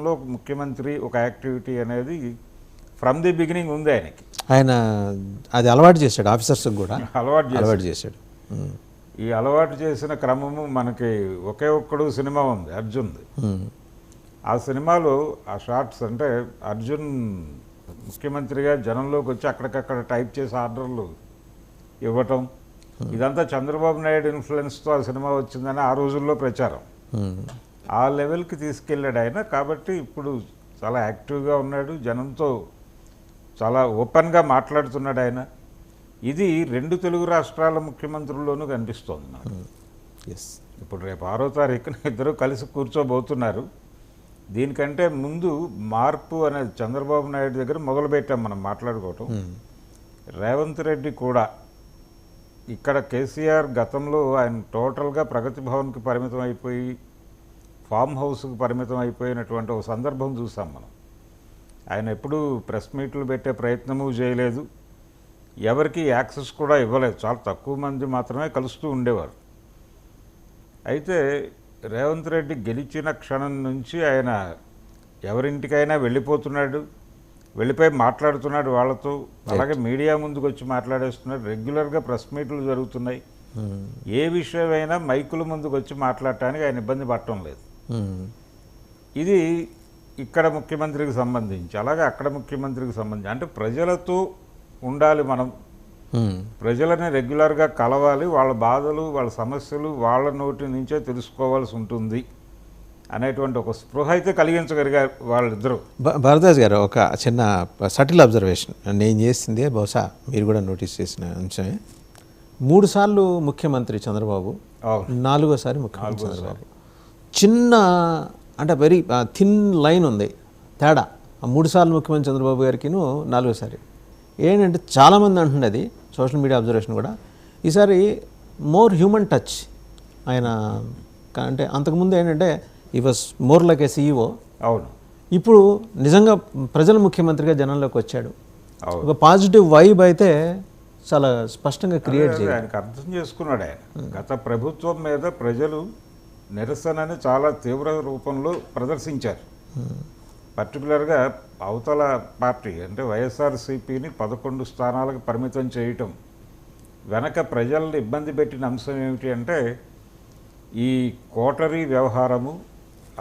గతంలో ముఖ్యమంత్రి ఒక యాక్టివిటీ అనేది ఫ్రమ్ ది బిగినింగ్ ఉంది ఆయనకి. ఆయన అది అలవాటు చేశాడు, ఆఫీసర్స్కి కూడా అలవాటు చేశాడు. ఈ అలవాటు చేసిన క్రమము మనకి ఒకే ఒక్కడు సినిమా ఉంది, అర్జున్ది. ఆ సినిమాలో ఆ షార్ట్స్ అంటే అర్జున్ ముఖ్యమంత్రిగా జనంలోకి వచ్చి అక్కడికక్కడ టైప్ చేసి ఆర్డర్లు ఇవ్వటం, ఇదంతా చంద్రబాబు నాయుడు ఇన్ఫ్లుయెన్స్తో ఆ సినిమా వచ్చిందని ఆ రోజుల్లో ప్రచారం. ఆ లెవెల్కి తీసుకెళ్ళాడు ఆయన. కాబట్టి ఇప్పుడు చాలా యాక్టివ్గా ఉన్నాడు, జనంతో చాలా ఓపెన్గా మాట్లాడుతున్నాడు ఆయన. ఇది 2 తెలుగు రాష్ట్రాల ముఖ్యమంత్రుల్లోనూ కనిపిస్తోంది నాకు. ఇప్పుడు రేపు 6వ తారీఖున ఇద్దరు కలిసి కూర్చోబోతున్నారు. దీనికంటే ముందు మార్పు అనేది చంద్రబాబు నాయుడు దగ్గర మొదలుపెట్టాం మనం మాట్లాడుకోవటం. రేవంత్ రెడ్డి కూడా ఇక్కడ కేసీఆర్ గతంలో ఆయన టోటల్గా ప్రగతి భవన్కి పరిమితం అయిపోయి ఫామ్ హౌస్కి పరిమితం అయిపోయినటువంటి ఒక సందర్భం చూసాం మనం. ఆయన ఎప్పుడూ ప్రెస్ మీట్లు పెట్టే ప్రయత్నము చేయలేదు, ఎవరికి యాక్సెస్ కూడా ఇవ్వలేదు, చాలా తక్కువ మంది మాత్రమే కలుస్తూ ఉండేవారు. అయితే రేవంత్ రెడ్డి గెలిచిన క్షణం నుంచి ఆయన ఎవరింటికైనా వెళ్ళిపోతున్నాడు, వెళ్ళిపోయి మాట్లాడుతున్నాడు వాళ్ళతో. అలాగే మీడియా ముందుకు వచ్చి మాట్లాడేస్తున్నాడు. రెగ్యులర్గా ప్రెస్ మీట్లు జరుగుతున్నాయి. ఏ విషయమైనా మైకుల ముందుకు వచ్చి మాట్లాడటానికి ఆయన ఇబ్బంది పడటం లేదు. ఇది ఇక్కడ ముఖ్యమంత్రికి సంబంధించి. అలాగే అక్కడ ముఖ్యమంత్రికి సంబంధించి అంటే ప్రజలతో ఉండాలి మనం, ప్రజలని రెగ్యులర్గా కలవాలి, వాళ్ళ బాధలు వాళ్ళ సమస్యలు వాళ్ళ నోటి నుంచే తెలుసుకోవాల్సి ఉంటుంది అనేటువంటి ఒక స్పృహ అయితే కలిగించగలిగారు వాళ్ళిద్దరూ. భరద్వాజ్ గారు, ఒక చిన్న సటిల్ అబ్జర్వేషన్ నేను చేసిందే, బహుశా మీరు కూడా నోటీస్ చేసిన అంశమే. 3 సార్లు ముఖ్యమంత్రి చంద్రబాబు, 4వసారి ముఖ్యమంత్రి చంద్రబాబు. చిన్న అంటే వెరీ థిన్ లైన్ ఉంది తేడా 3 సార్లు ముఖ్యమంత్రి చంద్రబాబు గారికిను 4వసారి. ఏంటంటే చాలామంది అంటున్నది సోషల్ మీడియా అబ్జర్వేషన్ కూడా, ఈసారి మోర్ హ్యూమన్ టచ్ ఆయన. అంటే అంతకుముందు ఏంటంటే ఈ was more like A CEO. అవును, ఇప్పుడు నిజంగా ప్రజల ముఖ్యమంత్రిగా జనంలోకి వచ్చాడు. ఒక పాజిటివ్ వైబ్ అయితే చాలా స్పష్టంగా క్రియేట్ చేయాలి. ఆయనకు అర్థం చేసుకున్నాడు ఆయన. గత ప్రభుత్వం మీద ప్రజలు నిరసనని చాలా తీవ్ర రూపంలో ప్రదర్శించారు. పర్టికులర్గా అవతల పార్టీ అంటే వైఎస్ఆర్సీపీని 11 స్థానాలకు పరిమితం చేయటం వెనక ప్రజల్ని ఇబ్బంది పెట్టిన అంశం ఏమిటి అంటే ఈ కోటరీ వ్యవహారము,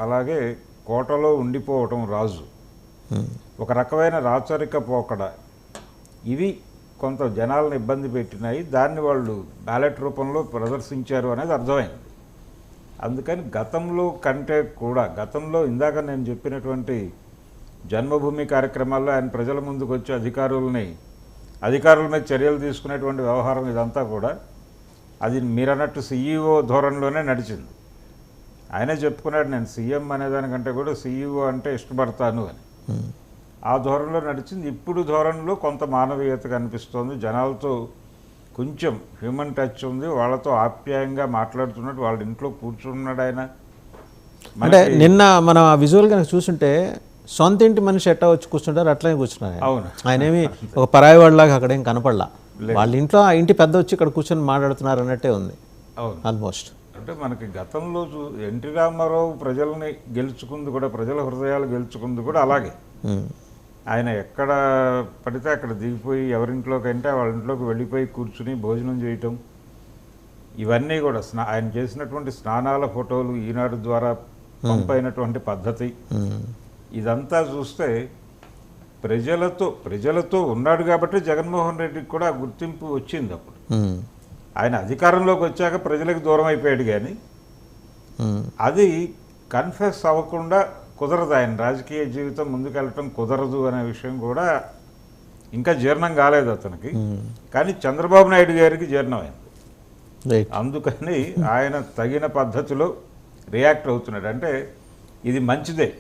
అలాగే కోటలో ఉండిపోవటం రాజు, ఒక రకమైన రాచరిక పోకడ, ఇవి కొంత జనాలను ఇబ్బంది పెట్టినాయి. దాన్ని వాళ్ళు బ్యాలెట్ రూపంలో ప్రదర్శించారు అనేది అర్థమైంది. అందుకని గతంలో కంటే కూడా గతంలో ఇందాక నేను చెప్పినటువంటి జన్మభూమి కార్యక్రమాల్లో ఆయన ప్రజల ముందుకు వచ్చి అధికారుల మీద చర్యలు తీసుకునేటువంటి వ్యవహారం ఇదంతా కూడా అది మీరన్నట్టు సీఈఓ ధోరణిలోనే నడిచింది. ఆయనే చెప్పుకున్నాడు, నేను సీఎం అనేదానికంటే కూడా సీఈఓ అంటే ఇష్టపడతాను అని. ఆ ధోరణిలో నడిచింది. ఇప్పుడు ధోరణిలో కొంత మానవీయత కనిపిస్తోంది, జనాలతో కొంచెం హ్యూమన్ టచ్ ఉంది, వాళ్ళతో ఆప్యాయంగా మాట్లాడుతున్నాడు, వాళ్ళ ఇంట్లో కూర్చున్నాడు ఆయన. అంటే నిన్న మనం ఆ విజువల్ కనుక చూస్తుంటే సొంత ఇంటి మనిషి ఎట్టా వచ్చి కూర్చుంటారు అట్లనే కూర్చున్నారు. అవును, ఆయన ఏమి ఒక పరాయి వాళ్ళలాగా అక్కడేం కనపడలా. వాళ్ళ ఇంట్లో ఆ ఇంటి పెద్ద వచ్చి ఇక్కడ కూర్చొని మాట్లాడుతున్నారు అన్నట్టే ఉంది. అవును, ఆల్మోస్ట్. అంటే మనకి గతంలో ఎన్టీ రామారావు ప్రజల్ని గెలుచుకుంది కూడా, ప్రజల హృదయాలు గెలుచుకుంది కూడా అలాగే. ఆయన ఎక్కడ పడితే అక్కడ దిగిపోయి ఎవరింట్లోకంటే వాళ్ళ ఇంట్లోకి వెళ్ళిపోయి కూర్చుని భోజనం చేయటం, ఇవన్నీ కూడా ఆయన చేసినటువంటి స్నానాల ఫోటోలు ఈనాడు ద్వారా పంపైనటువంటి పద్ధతి, ఇదంతా చూస్తే ప్రజలతో ఉన్నాడు కాబట్టి జగన్మోహన్ రెడ్డికి కూడా గుర్తింపు వచ్చింది. అప్పుడు ఆయన అధికారంలోకి వచ్చాక ప్రజలకు దూరం అయిపోయాడు, కానీ అది కన్ఫెస్ అవ్వకుండా కుదరదు. ఆయన రాజకీయ జీవితం ముందుకెళ్ళటం కుదరదు అనే విషయం కూడా ఇంకా జీర్ణం కాలేదు అతనికి. కానీ చంద్రబాబు నాయుడు గారికి జీర్ణమైంది. అందుకని ఆయన తగిన పద్ధతిలో రియాక్ట్ అవుతున్నాడు. అంటే ఇది మంచిదే.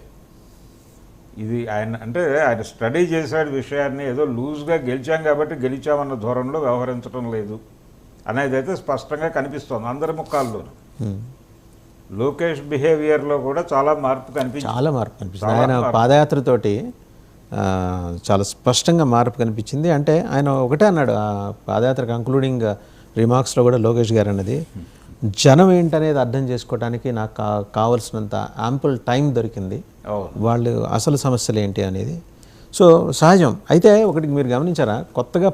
ఇది ఆయన స్టడీ చేశాడు విషయాన్ని, ఏదో లూజ్గా గెలిచాం కాబట్టి గెలిచామన్న ధోరణిలో వ్యవహరించడం లేదు అనేది అయితే స్పష్టంగా కనిపిస్తోంది అందరి ముఖాల్లోనూ. లోకేష్ బిహేవియర్లో కూడా చాలా మార్పు కనిపిస్తుంది. ఆయన పాదయాత్రతోటి చాలా స్పష్టంగా మార్పు కనిపించింది. అంటే ఆయన ఒకటే అన్నాడు ఆ పాదయాత్ర కంక్లూడింగ్ రిమార్క్స్లో కూడా లోకేష్ గారు అన్నది, జనం ఏంటనేది అర్థం చేసుకోవడానికి నాకు కావాల్సినంత యాంపుల్ టైం దొరికింది. వాళ్ళు అసలు సమస్యలు ఏంటి అనేది. సో సహజం. అయితే ఒకటి మీరు గమనించారా, కొత్తగా